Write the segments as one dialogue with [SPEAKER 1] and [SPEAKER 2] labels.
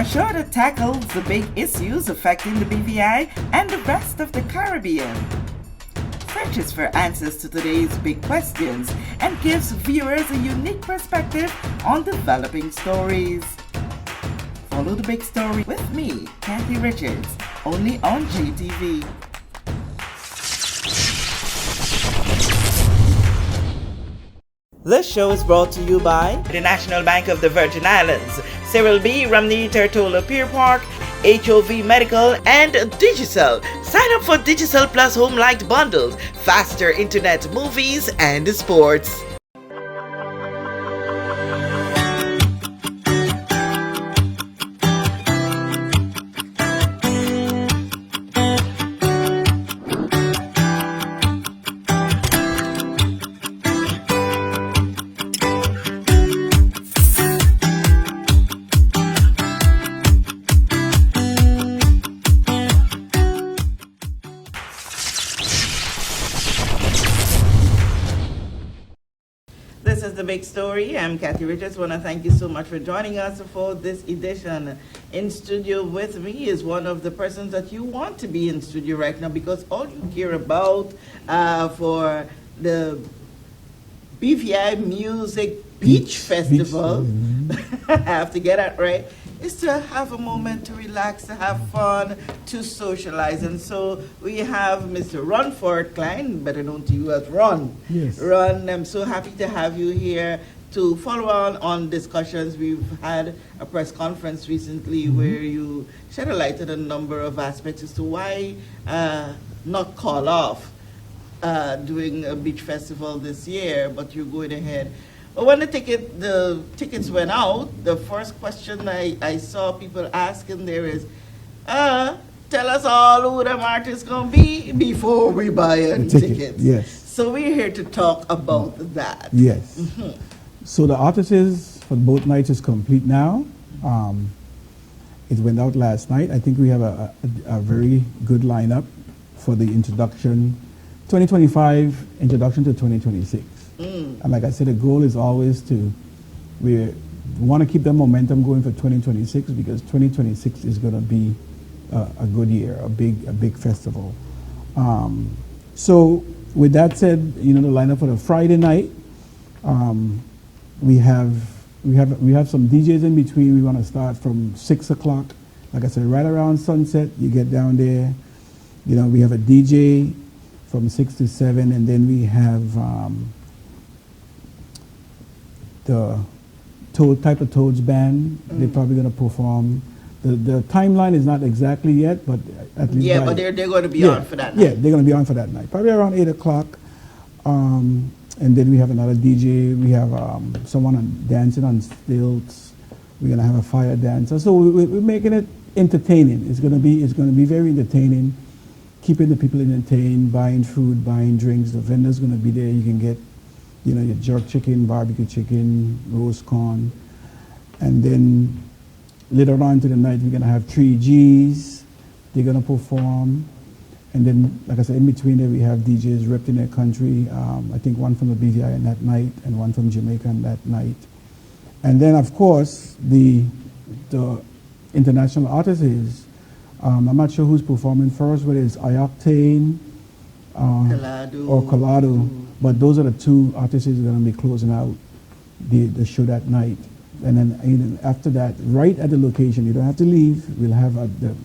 [SPEAKER 1] show that tackles the big issues affecting the BVI and the rest of the Caribbean. Searches for answers to today's big questions and gives viewers a unique perspective on developing stories. Follow the big story with me, Kathy Richards, only on GTV. This show is brought to you by the National Bank of the Virgin Islands, Cyril B. Ramney Tertola Pier Park, HOV Medical, and Digicel. Sign up for Digicel Plus Home Light Bundles, faster internet, movies, and sports. This is the big story. I'm Kathy Richards. I want to thank you so much for joining us for this edition. In studio with me is one of the persons that you want to be in studio right now, because all you care about for the BVI Music Beach Festival, I have to get it right, is to have a moment to relax, to have fun, to socialize. And so we have Mr. Ron Ford Klein, better known to you as Ron.
[SPEAKER 2] Yes.
[SPEAKER 1] Ron, I'm so happy to have you here to follow on discussions. We've had a press conference recently where you shed a light on a number of aspects as to why not call off doing a beach festival this year, but you're going ahead. But when the tickets went out, the first question I saw people asking there is, tell us all who the artists gonna be before we buy a ticket.
[SPEAKER 2] Yes.
[SPEAKER 1] So we're here to talk about that.
[SPEAKER 2] Yes. So the artists for both nights is complete now. It went out last night. I think we have a very good lineup for the introduction, 2025 introduction to 2026. And like I said, the goal is always we want to keep the momentum going for 2026, because 2026 is going to be a good year, a big festival. So with that said, the lineup for the Friday night, we have some DJs in between. We want to start from 6 o'clock. Like I said, right around sunset, you get down there. We have a DJ from 6 to 7, and then we have the Type of Toads band. They're probably going to perform. The timeline is not exactly yet, but at least.
[SPEAKER 1] Yeah, but they're going to be on for that night.
[SPEAKER 2] Yeah, they're going to be on for that night. Probably around 8 o'clock. And then we have another DJ. We have someone dancing on stilts. We're going to have a fire dancer. So we're making it entertaining. It's going to be very entertaining, keeping the people entertained, buying food, buying drinks. The vendor's going to be there. You can get your jerk chicken, barbecue chicken, roast corn. And then later on to the night, we're going to have 3Gs. They're going to perform. And then, like I said, in between there, we have DJs repping their country. I think one from the BVI on that night and one from Jamaica on that night. And then, of course, the international artists. I'm not sure who's performing first, whether it's Ioctane or Colado. But those are the two artists who are going to be closing out the show that night. And then after that, right at the location, you don't have to leave. We'll have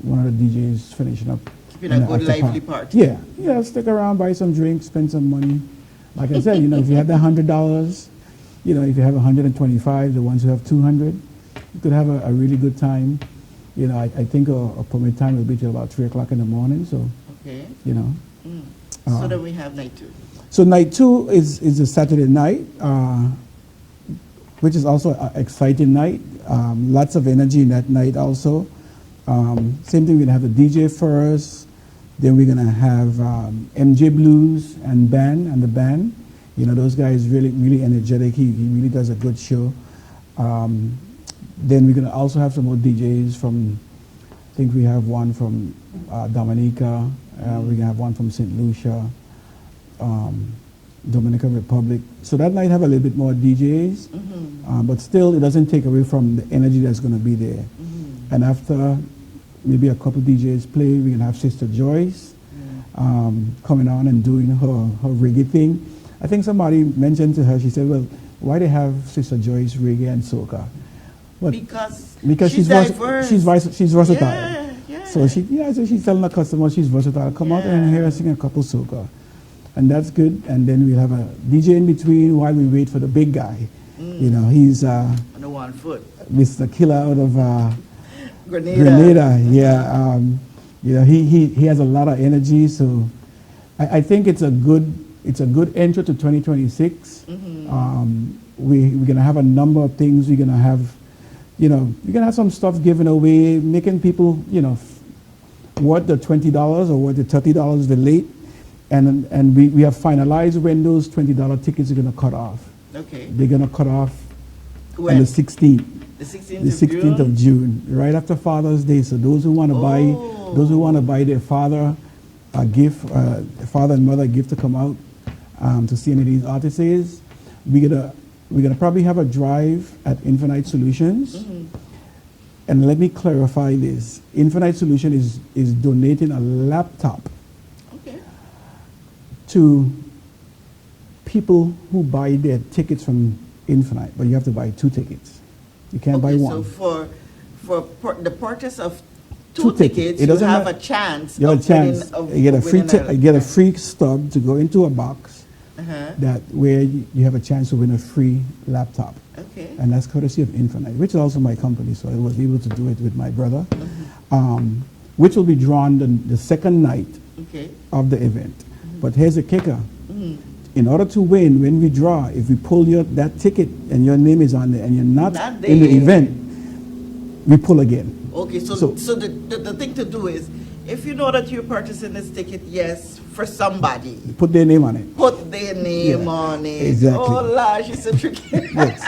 [SPEAKER 2] one of the DJs finishing up.
[SPEAKER 1] It's been a good lively party.
[SPEAKER 2] Yeah, stick around, buy some drinks, spend some money. Like I said, if you have the $100, if you have 125, the ones who have 200, you could have a really good time. I think a permit time will be till about 3 o'clock in the morning. So,
[SPEAKER 1] okay.
[SPEAKER 2] So
[SPEAKER 1] then we have night 2.
[SPEAKER 2] So night 2 is a Saturday night, which is also an exciting night. Lots of energy in that night also. Same thing, we're going to have the DJ first. Then we're going to have MJ Blues and the band. Those guys really, really energetic. He really does a good show. Then we're going to also have some more DJs from, I think we have one from Dominica. We're going to have one from St. Lucia. Dominican Republic. So that might have a little bit more DJs, but still it doesn't take away from the energy that's going to be there. And after maybe a couple DJs play, we're gonna have Sister Joyce coming on and doing her reggae thing. I think somebody mentioned to her, she said, well, why they have Sister Joyce reggae and soca? But
[SPEAKER 1] because she's diverse.
[SPEAKER 2] She's versatile.
[SPEAKER 1] Yeah, yeah.
[SPEAKER 2] So so she's telling the customer she's versatile. Come out and hear her sing a couple soca. And that's good. And then we'll have a DJ in between while we wait for the big guy. You know, he's
[SPEAKER 1] on the 1 foot.
[SPEAKER 2] Mr. Killer out of
[SPEAKER 1] Grenada.
[SPEAKER 2] Yeah. You know, he has a lot of energy. So I think it's a good entry to 2026. We're gonna have a number of things. We're gonna have, you know, we're gonna have some stuff given away, making people, you know, worth the $20 or worth the $30 the late, and we have finalized when those $20 tickets are gonna cut off.
[SPEAKER 1] Okay.
[SPEAKER 2] They're gonna cut off
[SPEAKER 1] When?
[SPEAKER 2] on the 16th.
[SPEAKER 1] The 16th,
[SPEAKER 2] The 16th of June, right after Father's Day. So those who want to buy their father a gift, father and mother a gift to come out to see any of these artists, we're gonna probably have a drive at Infinite Solutions. And let me clarify this: Infinite Solution is donating a laptop to people who buy their tickets from Infinite, but you have to buy 2 tickets. You can't buy one.
[SPEAKER 1] So for the purchase of two tickets,
[SPEAKER 2] it
[SPEAKER 1] you
[SPEAKER 2] doesn't
[SPEAKER 1] have
[SPEAKER 2] matter.
[SPEAKER 1] a chance.
[SPEAKER 2] You have a chance. You get a free
[SPEAKER 1] winning
[SPEAKER 2] get a free stub to go into a box that where you have a chance to win a free laptop.
[SPEAKER 1] Okay.
[SPEAKER 2] And that's courtesy of Infinite, which is also my company. So I was able to do it with my brother, which will be drawn the second night of the event. But here's the kicker. In order to win, when we draw, if we pull that ticket and your name is on there and you're not in the event, we pull again.
[SPEAKER 1] Okay, so the thing to do is, if you know that you're purchasing this ticket, yes, for somebody,
[SPEAKER 2] put their name on it.
[SPEAKER 1] Put their name on it.
[SPEAKER 2] Exactly.
[SPEAKER 1] Oh, Lord, she's so tricky.
[SPEAKER 2] Yes.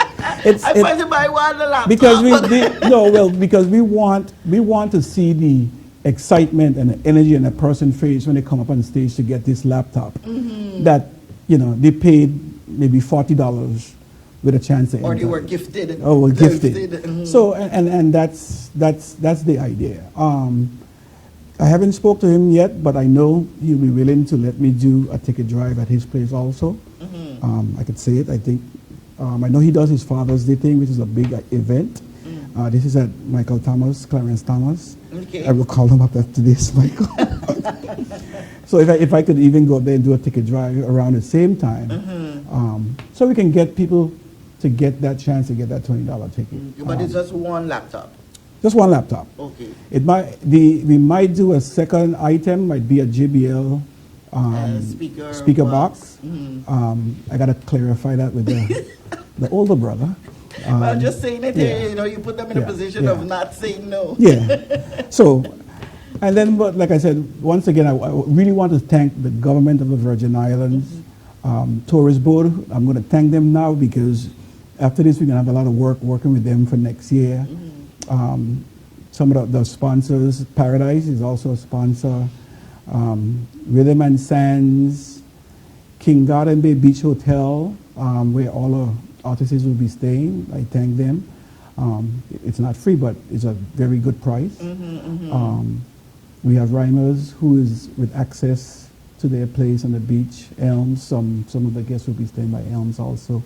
[SPEAKER 1] I want to buy one laptop.
[SPEAKER 2] Because we want to see the excitement and the energy in a person's face when they come up on stage to get this laptop. That, you know, they paid maybe $40 with a chance to enter.
[SPEAKER 1] Or they were gifted.
[SPEAKER 2] Oh, well, gifted. So, and that's the idea. I haven't spoke to him yet, but I know he'll be willing to let me do a ticket drive at his place also. I could say it, I think. I know he does his Father's Day thing, which is a big event. This is at Michael Thomas, Clarence Thomas.
[SPEAKER 1] Okay.
[SPEAKER 2] I will call him up after this, Michael. So if I could even go up there and do a ticket drive around the same time, so we can get people to get that chance to get that $20 ticket.
[SPEAKER 1] But it's just one laptop.
[SPEAKER 2] Just one laptop.
[SPEAKER 1] Okay.
[SPEAKER 2] We might do a second item, might be a JBL speaker box. I gotta clarify that with the older brother.
[SPEAKER 1] Well, just saying it here, you know, you put them in a position of not saying no.
[SPEAKER 2] Yeah. So, and then, but like I said, once again, I really want to thank the government of the Virgin Islands, Tourist Board. I'm going to thank them now because after this, we're going to have a lot of work working with them for next year. Some of the sponsors, Paradise is also a sponsor. Rhythm and Sands, King Garden Bay Beach Hotel, where all the artists will be staying. I thank them. It's not free, but it's a very good price. We have Rhymers, who is with access to their place on the beach. Elms, some of the guests will be staying by Elms also,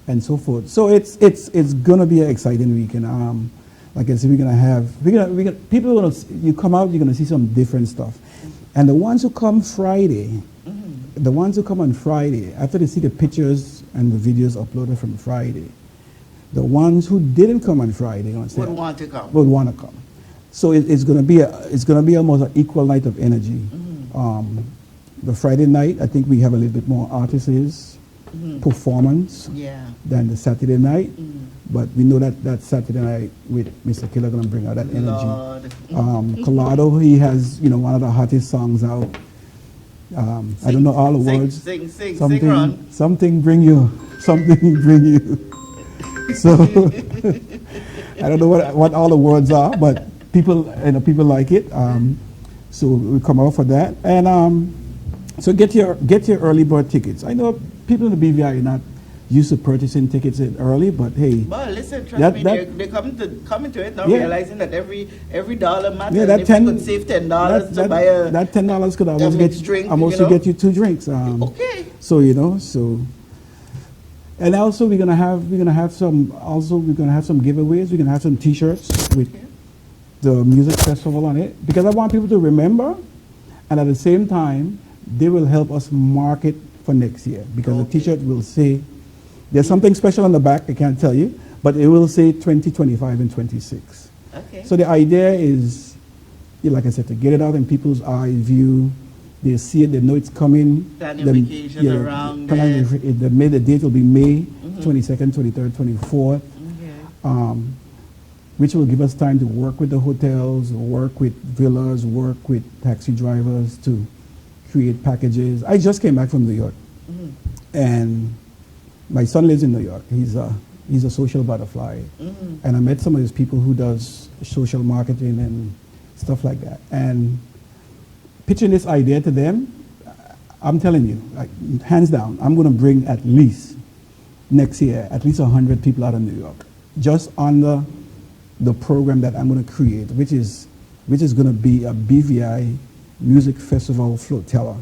[SPEAKER 2] and so forth. So it's gonna be an exciting weekend. Like I said, we're gonna people you come out, you're gonna see some different stuff, and the ones who come Friday. The ones who come on Friday, after they see the pictures and the videos uploaded from Friday, the ones who didn't come on Friday
[SPEAKER 1] would want to come.
[SPEAKER 2] Would want to come. So it's going to be almost an equal night of energy. The Friday night, I think we have a little bit more artists performance than the Saturday night. But we know that Saturday night with Mr. Killer going to bring out that energy. Collado, he has one of the hottest songs out. I don't know all the words. Something bring you. So I don't know what all the words are, but people like it. So we come out for that, and so get your early bird tickets. I know people in the BVI are not used to purchasing tickets in early, but hey,
[SPEAKER 1] Well, listen, trust
[SPEAKER 2] That-
[SPEAKER 1] me,
[SPEAKER 2] that-
[SPEAKER 1] they're coming to it now,
[SPEAKER 2] Yeah.
[SPEAKER 1] realizing that every dollar matters.
[SPEAKER 2] yeah,
[SPEAKER 1] And
[SPEAKER 2] that
[SPEAKER 1] if
[SPEAKER 2] 10
[SPEAKER 1] you could save $10 to buy a
[SPEAKER 2] that $10 could almost
[SPEAKER 1] mixed drink,
[SPEAKER 2] almost
[SPEAKER 1] you know?
[SPEAKER 2] get you 2 drinks.
[SPEAKER 1] okay.
[SPEAKER 2] So and also we're gonna have some giveaways. We're gonna have some T-shirts with the music festival on it, because I want people to remember, and at the same time they will help us market for next year, because the T-shirt will say, there's something special on the back, I can't tell you, but it will say 2025 and 26.
[SPEAKER 1] Okay.
[SPEAKER 2] So the idea is, like I said, to get it out in people's eye view. They see it, they know it's coming.
[SPEAKER 1] Plan your vacation around it.
[SPEAKER 2] The date will be May 22nd, 23rd, 24th,
[SPEAKER 1] Okay.
[SPEAKER 2] which will give us time to work with the hotels, work with villas, work with taxi drivers to create packages. I just came back from New York, and my son lives in New York. He's a social butterfly, and I met some of these people who does social marketing and stuff like that. And pitching this idea to them, I'm telling you, like, hands down, I'm going to bring at least next year at least 100 people out of New York, just under the program that I'm going to create, which is going to be a BVI music festival flotilla.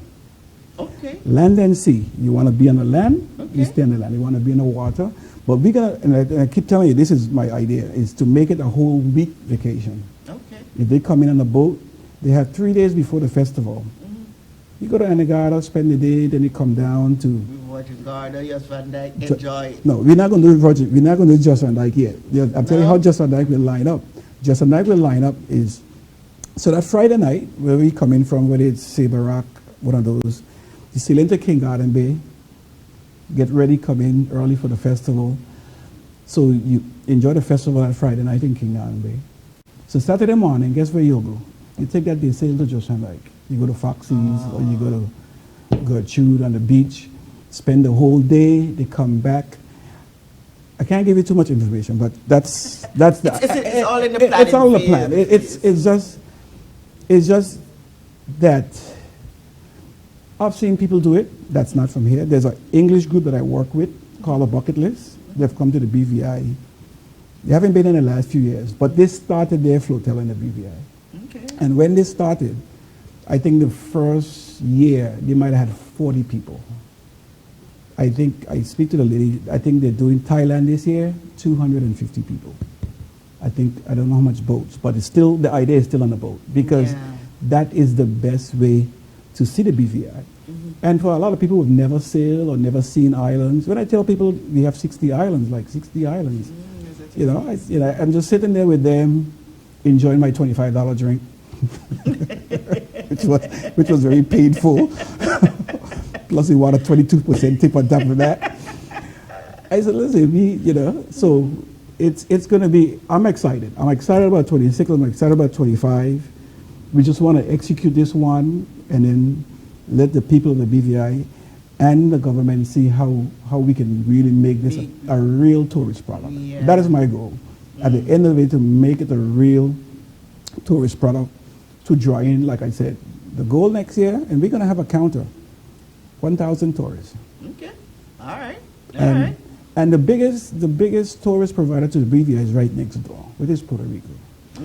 [SPEAKER 1] Okay.
[SPEAKER 2] Land and sea. You want to be on the land, you
[SPEAKER 1] Okay.
[SPEAKER 2] stay on the land. You want to be in the water. But we're going to, and I keep telling you, this is my idea, is to make it a whole week vacation.
[SPEAKER 1] Okay.
[SPEAKER 2] If they come in on a boat, they have 3 days before the festival. You go to Anegada, spend the day, then you come down to...
[SPEAKER 1] We watching Garda, Jos Van Dyke, enjoy it.
[SPEAKER 2] No, we're not going to do Roger. We're not going to do Just Van Dyke yet. Yeah, I'll tell you
[SPEAKER 1] No.
[SPEAKER 2] how Just Van Dyke will line up. Just Van Dyke will line up is... So that Friday night, where we come in from, whether it's Sabre Rock, one of those, you sail into King Garden Bay, get ready, come in early for the festival. So you enjoy the festival that Friday night in King Garden Bay. So Saturday morning, guess where you'll go? You take that day, sail to Just Van Dyke. You go to Foxy's, or you go to Gertrude on the beach, spend the whole day, they come back. I can't give you too much information, but that's the...
[SPEAKER 1] It's all in the planning
[SPEAKER 2] It's all in the
[SPEAKER 1] phase.
[SPEAKER 2] plan. It's just that I've seen people do it. That's not from here. There's an English group that I work with called A Bucket List. They've come to the BVI. They haven't been in the last few years, but they started their flotilla in the BVI.
[SPEAKER 1] Okay.
[SPEAKER 2] And when they started, I think the first year, they might have had 40 people. I think, I speak to the lady, I think they're doing Thailand this year, 250 people. I don't know how much boats, but it's still, the idea is still on the boat, because
[SPEAKER 1] Yeah.
[SPEAKER 2] that is the best way to see the BVI. And for a lot of people who've never sailed or never seen islands, when I tell people we have 60 islands, like 60 islands, I'm just sitting there with them, enjoying my $25 drink, which was very painful. Plus we want a 22% tip on top of that. I said, listen, so it's going to be, I'm excited. I'm excited about 26, I'm excited about 25. We just want to execute this one and then let the people of the BVI and the government see how we can really make this a real tourist product.
[SPEAKER 1] Yeah.
[SPEAKER 2] That is my goal. At the end of it, to make it a real tourist product to draw in, like I said, the goal next year, and we're going to have a counter, 1,000 tourists.
[SPEAKER 1] Okay. All right. All right.
[SPEAKER 2] And the biggest tourist provider to the BVI is right next door, which is Puerto Rico.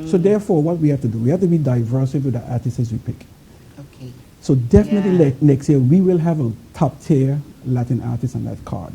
[SPEAKER 2] So therefore, what we have to do, we have to be diverse with the artists we pick.
[SPEAKER 1] Okay.
[SPEAKER 2] So definitely
[SPEAKER 1] Yeah.
[SPEAKER 2] next year, we will have a top tier Latin artist on that card.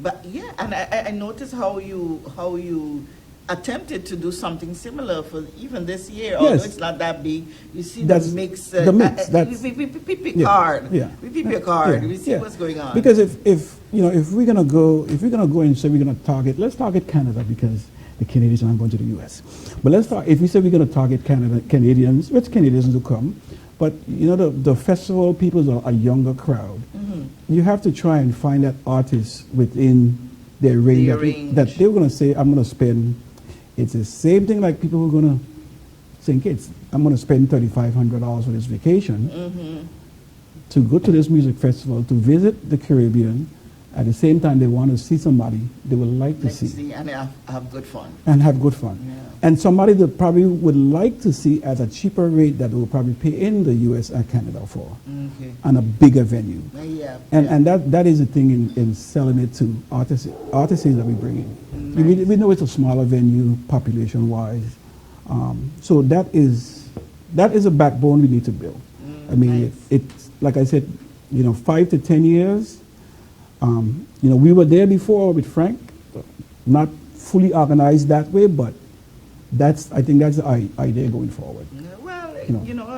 [SPEAKER 1] But yeah, and I noticed how you attempted to do something similar for even this year, although
[SPEAKER 2] Yes.
[SPEAKER 1] it's not that big. You see
[SPEAKER 2] That's
[SPEAKER 1] the mix.
[SPEAKER 2] the mix, that's-
[SPEAKER 1] we pick
[SPEAKER 2] Yeah,
[SPEAKER 1] card.
[SPEAKER 2] yeah.
[SPEAKER 1] We pick a card.
[SPEAKER 2] Yeah,
[SPEAKER 1] We see
[SPEAKER 2] yeah.
[SPEAKER 1] what's going on.
[SPEAKER 2] Because if we're gonna go and say we're gonna target, let's target Canada, because the Canadians aren't going to the U.S. But if we say we're gonna target Canadians, which Canadians will come, but the festival people are a younger crowd. You have to try and find that artist within their range,
[SPEAKER 1] Their range.
[SPEAKER 2] that they're gonna say, I'm gonna spend. It's the same thing like people who are gonna think I'm gonna spend $3,500 for this vacation to go to this music festival, to visit the Caribbean, At the same time, they want to see somebody they would like to see
[SPEAKER 1] And have good fun.
[SPEAKER 2] and have good fun.
[SPEAKER 1] Yeah.
[SPEAKER 2] And somebody that probably would like to see at a cheaper rate that will probably pay in the US and Canada for,
[SPEAKER 1] Okay.
[SPEAKER 2] and a bigger venue.
[SPEAKER 1] Yeah.
[SPEAKER 2] And that is the thing in selling it to artists that we bring in.
[SPEAKER 1] Nice.
[SPEAKER 2] We know it's a smaller venue population-wise. So that is a backbone we need to build. I mean,
[SPEAKER 1] Nice.
[SPEAKER 2] it's like I said, 5 to 10 years. We were there before with Frank, not fully organized that way, but I think that's the idea going forward.
[SPEAKER 1] Well,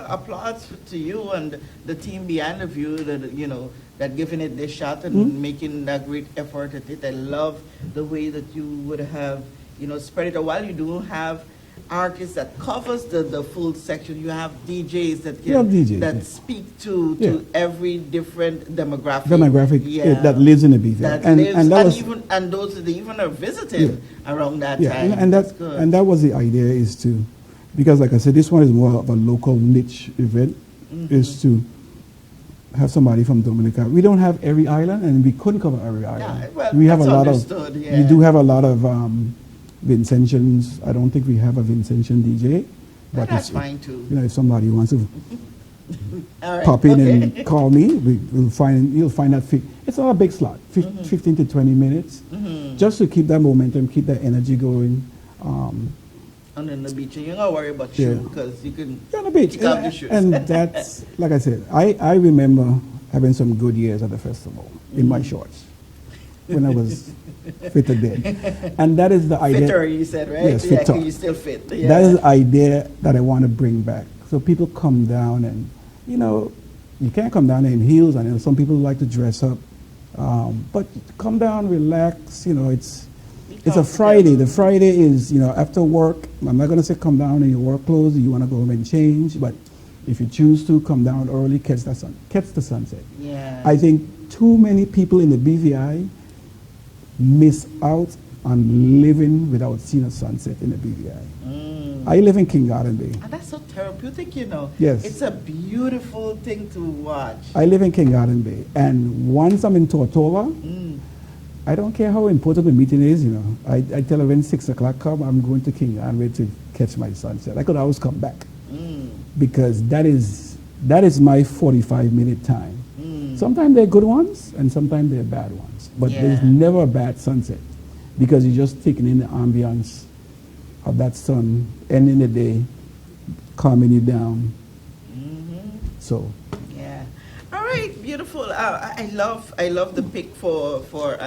[SPEAKER 1] applause to you and the team behind of you that giving it this shot and making that great effort at it. I love the way that you would have, spread it out. While you do have artists that covers the full section, you have DJs that speak to every different demographic.
[SPEAKER 2] That lives in the BVI.
[SPEAKER 1] And those that even are visiting around that time.
[SPEAKER 2] That's good. And that was the idea, is to, because like I said, this one is more of a local niche event, is to have somebody from Dominica. We don't have every island, and we couldn't cover every island.
[SPEAKER 1] Yeah, well,
[SPEAKER 2] we have
[SPEAKER 1] that's
[SPEAKER 2] a lot
[SPEAKER 1] understood,
[SPEAKER 2] of. We do have a lot of Vincentians. I don't think we have a Vincentian DJ, but
[SPEAKER 1] that's fine too.
[SPEAKER 2] If somebody wants to
[SPEAKER 1] All right,
[SPEAKER 2] pop in and call me, you'll find that it's not a big slot, 15 to 20 minutes, just to keep that momentum, keep that energy going.
[SPEAKER 1] And on the beach, and you don't worry about shoes because you can.
[SPEAKER 2] You're on the beach,
[SPEAKER 1] kick out your shoes.
[SPEAKER 2] and that's like I said. I remember having some good years at the festival in my shorts when I was fitter then, and that is the idea.
[SPEAKER 1] Fitter, you said, right?
[SPEAKER 2] Yes, fitter.
[SPEAKER 1] You still fit. Yeah.
[SPEAKER 2] That is the idea that I want to bring back. So people come down, and you can't come down in heels, and some people like to dress up, but come down, relax. It's a Friday. The Friday is, after work. I'm not going to say come down in your work clothes. You want to go home and change. But if you choose to, come down early, catch the sunset.
[SPEAKER 1] Yeah.
[SPEAKER 2] I think too many people in the BVI miss out on living without seeing a sunset in the BVI. I live in King Garden Bay.
[SPEAKER 1] And that's so therapeutic,
[SPEAKER 2] Yes.
[SPEAKER 1] It's a beautiful thing to watch.
[SPEAKER 2] I live in King Garden Bay. And once I'm in Tortola, I don't care how important the meeting is, I tell her when 6 o'clock come, I'm going to King Garden Bay to catch my sunset. I could always come back because that is my 45-minute time. Sometimes they're good ones and sometimes they're bad ones. But there's never a bad sunset because you're just taking in the ambience of that sun, ending the day, calming you down. So.
[SPEAKER 1] Yeah. All right, beautiful. I love the pick for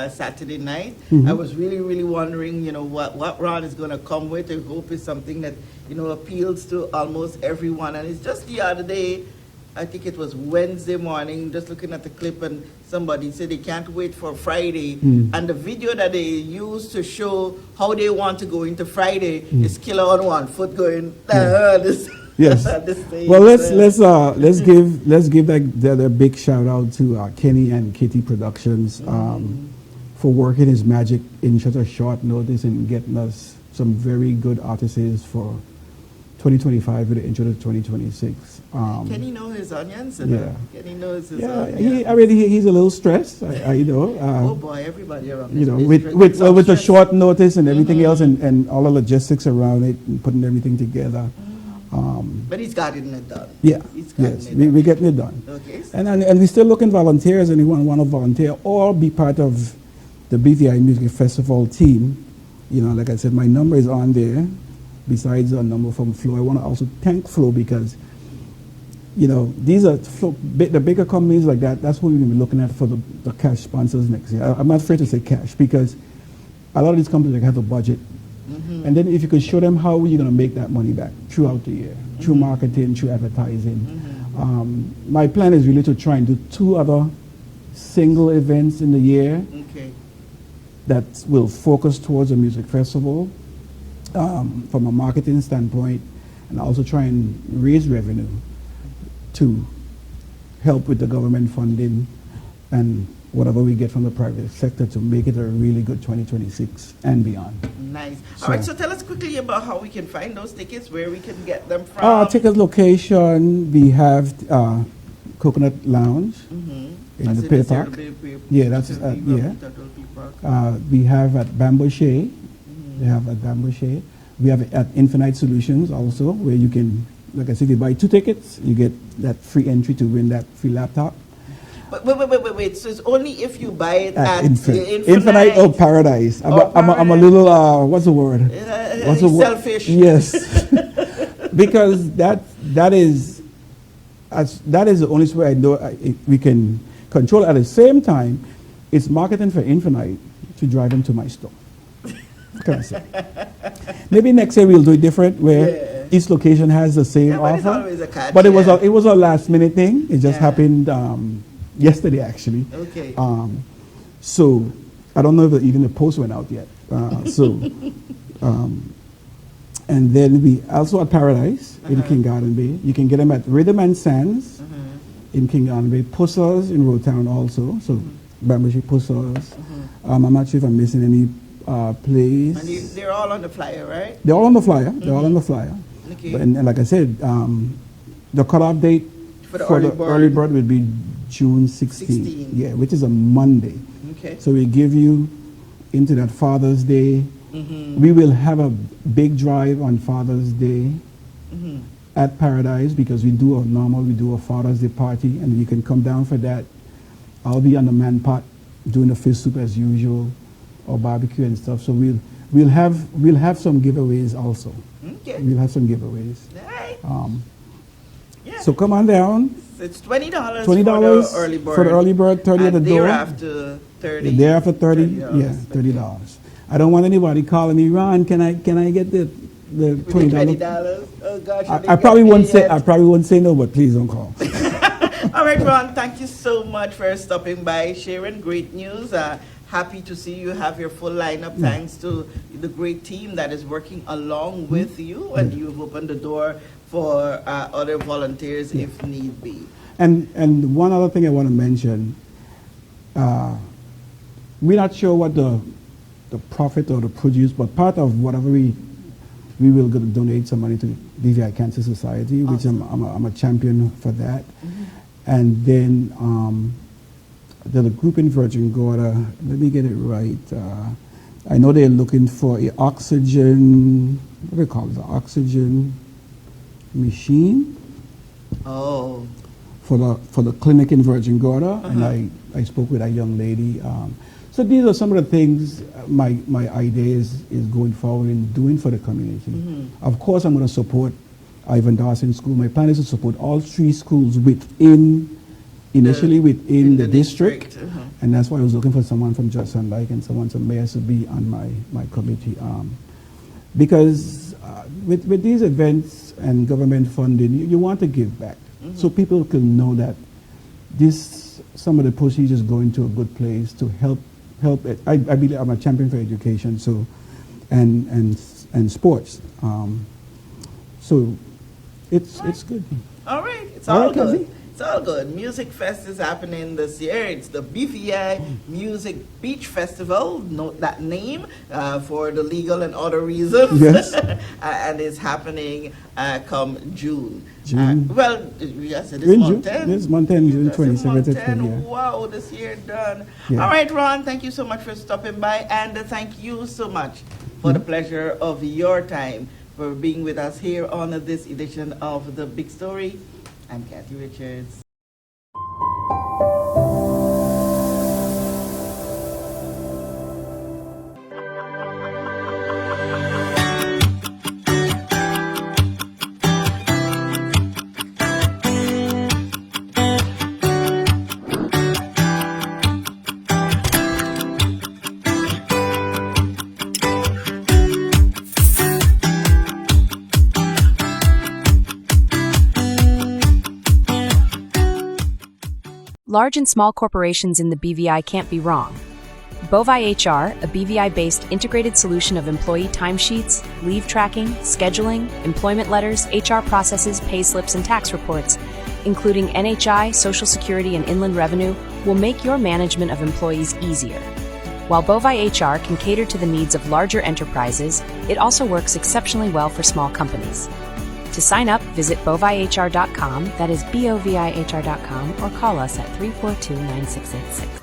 [SPEAKER 1] Saturday night. I was really wondering, what Ron is going to come with. I hope it's something that appeals to almost everyone. And it's just the other day, I think it was Wednesday morning, just looking at the clip, and somebody said they can't wait for Friday. And the video that they used to show how they want to go into Friday is Killer on one foot going.
[SPEAKER 2] Yes. Well, let's give that big shout out to Kenny and Kitty Productions for working his magic in such a short notice and getting us some very good artists for 2025 with the intro to 2026.
[SPEAKER 1] Kenny knows his onions. Kenny knows his
[SPEAKER 2] onions. He's a little stressed.
[SPEAKER 1] Oh boy, everybody around.
[SPEAKER 2] With the short notice and everything else and all the logistics around it and putting everything together.
[SPEAKER 1] But he's gotten it done.
[SPEAKER 2] Yeah, we're getting it done.
[SPEAKER 1] Okay.
[SPEAKER 2] And we're still looking volunteers. Anyone want to volunteer or be part of the BVI Music Festival team? Like I said, my number is on there. Besides a number from Flo, I want to also thank Flo because, these are the bigger companies like that. That's what we're going to be looking at for the cash sponsors next year. I'm not afraid to say cash because a lot of these companies have a budget. And then if you could show them how you're going to make that money back throughout the year, through marketing, through advertising. My plan is really to try and do 2 other single events in the year that will focus towards a music festival from a marketing standpoint, and also try and raise revenue to help with the government funding and whatever we get from the private sector to make it a really good 2026 and beyond.
[SPEAKER 1] Nice. All right, so tell us quickly about how we can find those tickets, where we can get them from.
[SPEAKER 2] Ticket location, we have Coconut Lounge in the Pier Park. Yeah, that's yeah. We have at Bambouche. We have at Bambouche. We have at Infinite Solutions also, where you can, like I said, if you buy 2 tickets, you get that free entry to win that free laptop.
[SPEAKER 1] But wait. So it's only if you buy it at
[SPEAKER 2] Infinite or Paradise. I'm a little, what's the word? What's the word?
[SPEAKER 1] Selfish.
[SPEAKER 2] Yes. Because that is the only way I know we can control. At the same time, it's marketing for Infinite to drive them to my store. What can I say? Maybe next year we'll do it different, where each location has the same offer. It's always a catch, but it was a last minute thing. It just happened yesterday, actually.
[SPEAKER 1] Okay.
[SPEAKER 2] So I don't know if even the post went out yet. And then we also at Paradise in King Garden Bay. You can get them at Rhythm and Sands in King Garden Bay, Pussers in Road Town also. So Bambouche Pussers. I'm not sure if I'm missing any plays.
[SPEAKER 1] And they're all on the flyer, right?
[SPEAKER 2] They're all on the flyer. They're all on the flyer.
[SPEAKER 1] Okay.
[SPEAKER 2] But, and like I said, the cutoff date for the early bird will be June 16th. Yeah, which is a Monday.
[SPEAKER 1] Okay.
[SPEAKER 2] So we give you into that Father's Day. We will have a big drive on Father's Day at Paradise, because we do a Father's Day party, and you can come down for that. I'll be on the man pot doing the fish soup as usual, or barbecue and stuff. So we'll have some giveaways also.
[SPEAKER 1] Okay.
[SPEAKER 2] We'll have some giveaways.
[SPEAKER 1] Right.
[SPEAKER 2] So come on down.
[SPEAKER 1] It's $20.
[SPEAKER 2] $20
[SPEAKER 1] for the early bird.
[SPEAKER 2] For the early bird, 30 at the door.
[SPEAKER 1] Thereafter 30.
[SPEAKER 2] The day after 30, yeah, $30. I don't want anybody calling me, Ron, can I get the $20?
[SPEAKER 1] $20? Oh gosh.
[SPEAKER 2] I probably won't say no, but please don't call.
[SPEAKER 1] All right, Ron, thank you so much for stopping by, sharing great news. Happy to see you have your full lineup, thanks to the great team that is working along with you, and you've opened the door for other volunteers if need be.
[SPEAKER 2] And one other thing I want to mention, we're not sure what the profit or the produce, but part of whatever we will donate some money to BVI Cancer Society, which I'm a champion for that. And then there's a group in Virgin Gorda, let me get it right. I know they're looking for an oxygen, what do they call it, the oxygen machine.
[SPEAKER 1] Oh.
[SPEAKER 2] For the clinic in Virgin Gorda, and I spoke with a young lady. So these are some of the things my idea is going forward and doing for the community. Of course, I'm going to support Ivan Dawson School. My plan is to support all 3 schools initially within the district. And that's why I was looking for someone from Judson Lake and someone from Mayors to be on my committee. Because with these events and government funding, you want to give back. So people can know that some of the proceeds is going to a good place to help it. I believe I'm a champion for education, so and sports. So it's good.
[SPEAKER 1] All right, it's all good. It's all good. Music Fest is happening this year. It's the BVI Music Beach Festival. Note that name for the legal and other reasons.
[SPEAKER 2] Yes.
[SPEAKER 1] And it's happening come June.
[SPEAKER 2] Well,
[SPEAKER 1] yes, it is month 10.
[SPEAKER 2] Yes, month 10, June 27th.
[SPEAKER 1] Yeah. Wow, this year done.
[SPEAKER 2] Yeah.
[SPEAKER 1] All right, Ron, thank you so much for stopping by. And thank you so much for the pleasure of your time, for being with us here on this edition of The Big Story. I'm Kathy Richards.
[SPEAKER 3] Large and small corporations in the BVI can't be wrong. Bovi HR, a BVI-based integrated solution of employee timesheets, leave tracking, scheduling, employment letters, HR processes, pay slips, and tax reports, including NHI, Social Security, and Inland Revenue, will make your management of employees easier. While Bovi HR can cater to the needs of larger enterprises, it also works exceptionally well for small companies. To sign up, visit bovihr.com, that is BOVIHR.com, or call us at 342-9686.